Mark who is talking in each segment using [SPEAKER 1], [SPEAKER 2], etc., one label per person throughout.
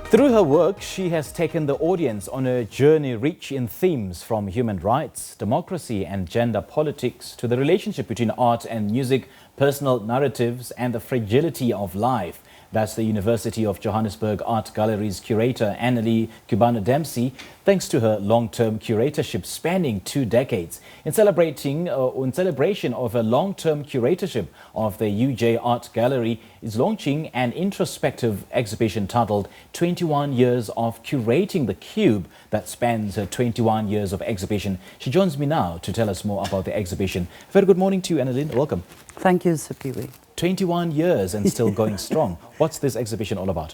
[SPEAKER 1] Through her work, she has taken the audience on a journey rich in themes from human rights, democracy and gender politics to the relationship between art and music, personal narratives and the fragility of life. That's the University of Johannesburg Art Gallery's curator, Annali Cabano-Dempsey, thanks to her long-term curatorship spanning 2 decades. In celebration of a long-term curatorship of the UJ Art Gallery is launching an introspective exhibition titled 21 Years of Curating the Cube that spans her 21 years of exhibition. She joins me now to tell us more about the exhibition. Very good morning to you, Annali. Welcome.
[SPEAKER 2] Thank you, Sipiwe.
[SPEAKER 1] 21 years and still going strong. What's this exhibition all about?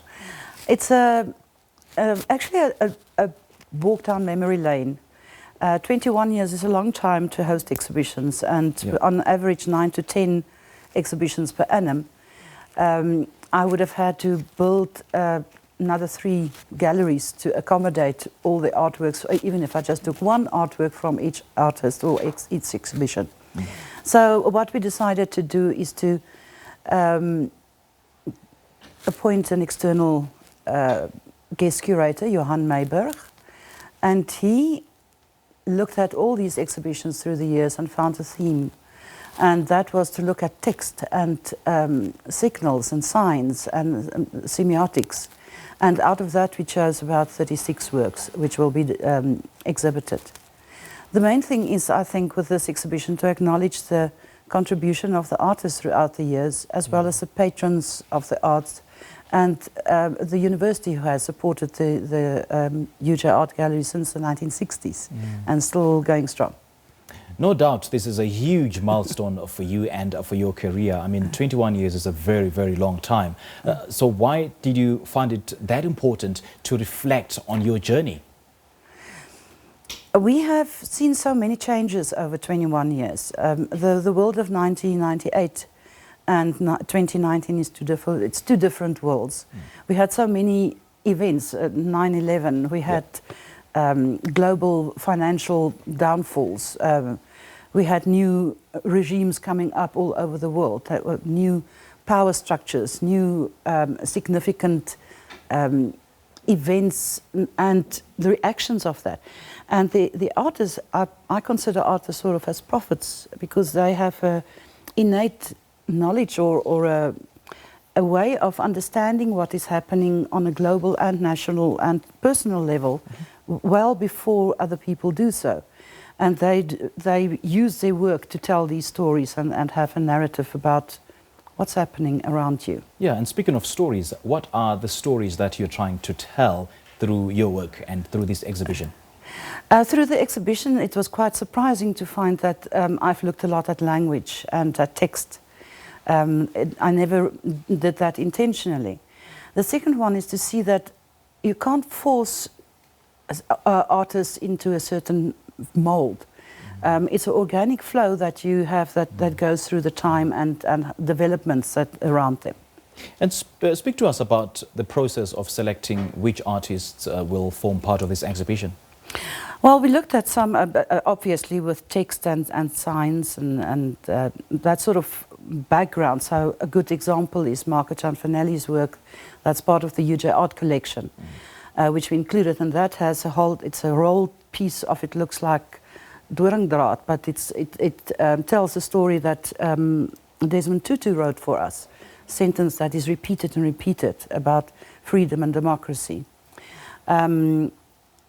[SPEAKER 2] It's actually a walk down memory lane. 21 years is a long time to host exhibitions, and on average 9 to 10 exhibitions per annum. I would have had to build another 3 galleries to accommodate all the artworks, even if I just took one artwork from each artist or each exhibition. So what we decided to do is to appoint an external guest curator, Johan Meiberg, and he looked at all these exhibitions through the years and found a theme, and that was to look at text and signals and signs and semiotics, and out of that we chose about 36 works which will be exhibited. The main thing is, I think, with this exhibition to acknowledge the contribution of the artists throughout the years, as well as the patrons of the arts and the university who has supported the UJ Art Gallery since the 1960s and still going strong.
[SPEAKER 1] No doubt this is a huge milestone for you and for your career. I mean, 21 years is a very, very long time. So why did you find it that important to reflect on your journey?
[SPEAKER 2] We have seen so many changes over 21 years. The world of 1998 and 2019 is two different worlds. We had so many events, 9/11, we had global financial downfalls, we had new regimes coming up all over the world, new power structures, new significant events and the reactions of that. And the artists, I consider artists sort of as prophets, because they have an innate knowledge or a way of understanding what is happening on a global and national and personal level well before other people do so. And they use their work to tell these stories and have a narrative about what's happening around you.
[SPEAKER 1] Yeah, and speaking of stories, what are the stories that you're trying to tell through your work and through this exhibition?
[SPEAKER 2] Through the exhibition, it was quite surprising to find that I've looked a lot at language and at text. I never did that intentionally. The second one is to see that you can't force artists into a certain mold. It's an organic flow that you have that goes through the time and developments that around them.
[SPEAKER 1] And speak to us about the process of selecting which artists will form part of this exhibition.
[SPEAKER 2] Well, we looked at some, obviously, with text and signs and that sort of background. So a good example is Marco Gianfanelli's work that's part of the UJ Art Collection, which we included, and that has it's a rolled piece of, it looks like doringdraad, but it tells a story that Desmond Tutu wrote for us, sentence that is repeated and repeated about freedom and democracy.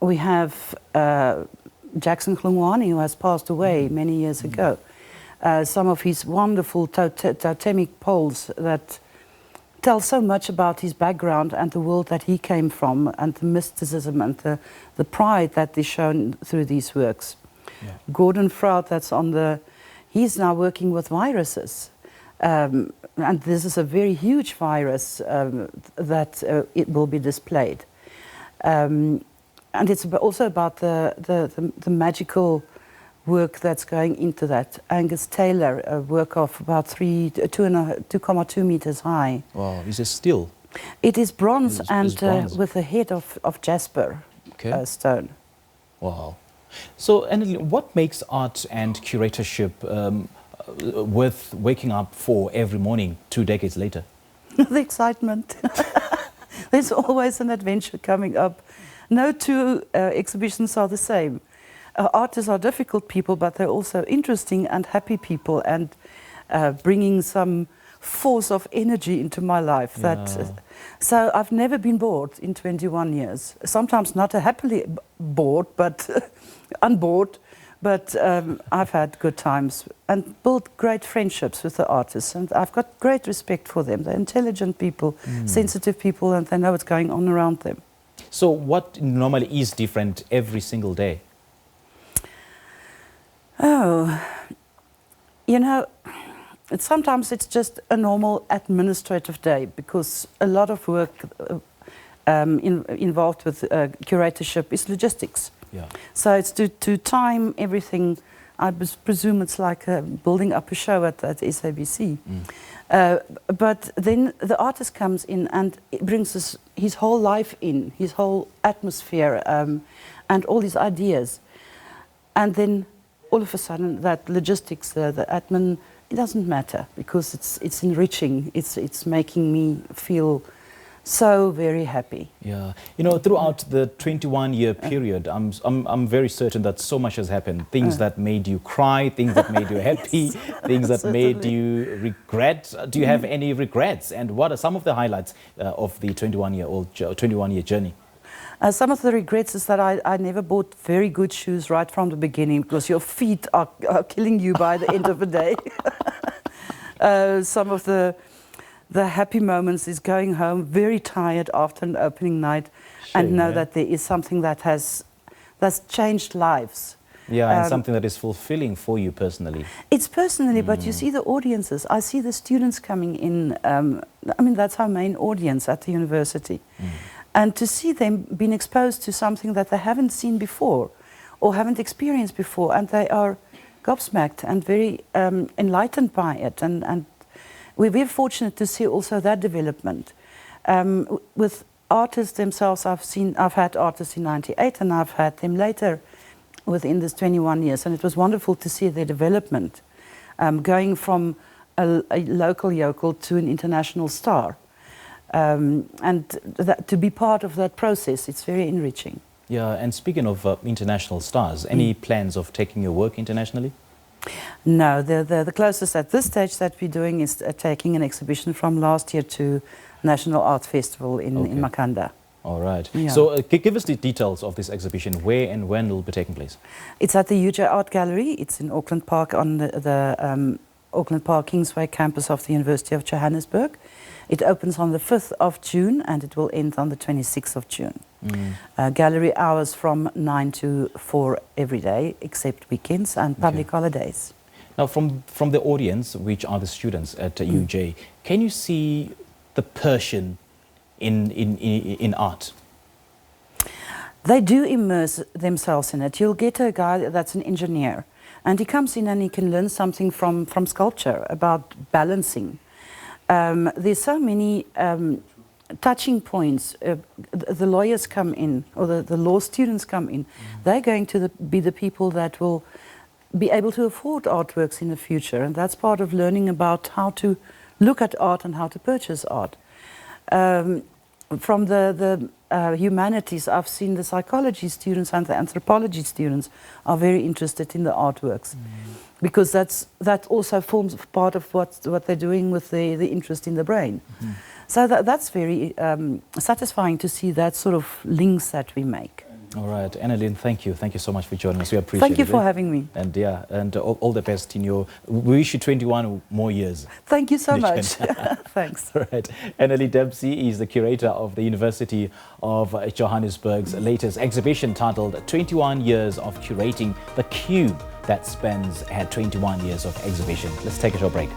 [SPEAKER 2] We have Jackson Hlungwane, who has passed away many years ago. Some of his wonderful totemic poles that tell so much about his background and the world that he came from, and the mysticism and the pride that is shown through these works. Yeah. Gordon Fraud, he's now working with viruses. And this is a very huge virus that it will be displayed. And it's also about the magical work that's going into that. Angus Taylor, a work of about 2.2 meters high.
[SPEAKER 1] Wow, is it steel?
[SPEAKER 2] It is bronze, with a head of jasper stone.
[SPEAKER 1] Wow. So, Annali, what makes art and curatorship worth waking up for every morning 2 decades later?
[SPEAKER 2] The excitement. There's always an adventure coming up. No two exhibitions are the same. Artists are difficult people, but they're also interesting and happy people, and bringing some force of energy into my life. So I've never been bored in 21 years. Sometimes not a happily bored, but unbored. But I've had good times and built great friendships with the artists, and I've got great respect for them. They're intelligent people, sensitive people, and they know what's going on around them.
[SPEAKER 1] So what normally is different every single day?
[SPEAKER 2] Oh, you know, sometimes it's just a normal administrative day, because a lot of work involved with curatorship is logistics.
[SPEAKER 1] Yeah.
[SPEAKER 2] So it's to time everything. I presume it's like building up a show at SABC. But then the artist comes in and brings his whole life in, his whole atmosphere, and all these ideas. And then all of a sudden that logistics, the admin, it doesn't matter, because it's enriching. It's making me feel so very happy.
[SPEAKER 1] Yeah, you know, throughout the 21-year period, I'm very certain that so much has happened. Things that made you cry, things that made you happy, things that made you regret. Do you have any regrets? And what are some of the highlights of the 21-year journey?
[SPEAKER 2] Some of the regrets is that I never bought very good shoes right from the beginning, because your feet are killing you by the end of the day. Some of the happy moments is going home very tired after an opening night, and know that there is something that's changed lives.
[SPEAKER 1] Yeah, and something that is fulfilling for you personally.
[SPEAKER 2] It's personally, but you see the audiences. I see the students coming in. I mean, that's our main audience at the university. And to see them being exposed to something that they haven't seen before or haven't experienced before, and they are gobsmacked and very enlightened by it. And we're very fortunate to see also that development. With artists themselves, I've had artists in '98, and I've had them later within this 21 years, and it was wonderful to see their development, going from a local yokel to an international star. And to be part of that process, it's very enriching.
[SPEAKER 1] Yeah, and speaking of international stars, any plans of taking your work internationally?
[SPEAKER 2] No, the closest at this stage that we're doing is taking an exhibition from last year to National Art Festival in Makanda.
[SPEAKER 1] All right.
[SPEAKER 2] Yeah.
[SPEAKER 1] So give us the details of this exhibition, where and when it will be taking place.
[SPEAKER 2] It's at the UJ Art Gallery. It's in Auckland Park, on the Auckland Park Kingsway campus of the University of Johannesburg. It opens on the 5th of June and it will end on the 26th of June. Gallery hours from 9 to 4 every day, except weekends and public holidays.
[SPEAKER 1] Now, from the audience, which are the students at UJ, can you see the passion in art?
[SPEAKER 2] They do immerse themselves in it. You'll get a guy that's an engineer, and he comes in and he can learn something from sculpture about balancing. There's so many touching points. The lawyers come in, or the law students come in. They're going to be the people that will be able to afford artworks in the future, and that's part of learning about how to look at art and how to purchase art. From the humanities, I've seen the psychology students and the anthropology students are very interested in the artworks. Because that also forms part of what they're doing with the interest in the brain. So that's very satisfying to see that sort of links that we make.
[SPEAKER 1] All right, Annali, thank you. Thank you so much for joining us. We appreciate it.
[SPEAKER 2] Thank you for having me.
[SPEAKER 1] And yeah, and all the best in your... We wish you 21 more years.
[SPEAKER 2] Thank you so much. Thanks.
[SPEAKER 1] All right. Annali Dempsey is the curator of the University of Johannesburg's latest exhibition titled 21 Years of Curating, the Cube that spans 21 years of exhibition. Let's take a short break.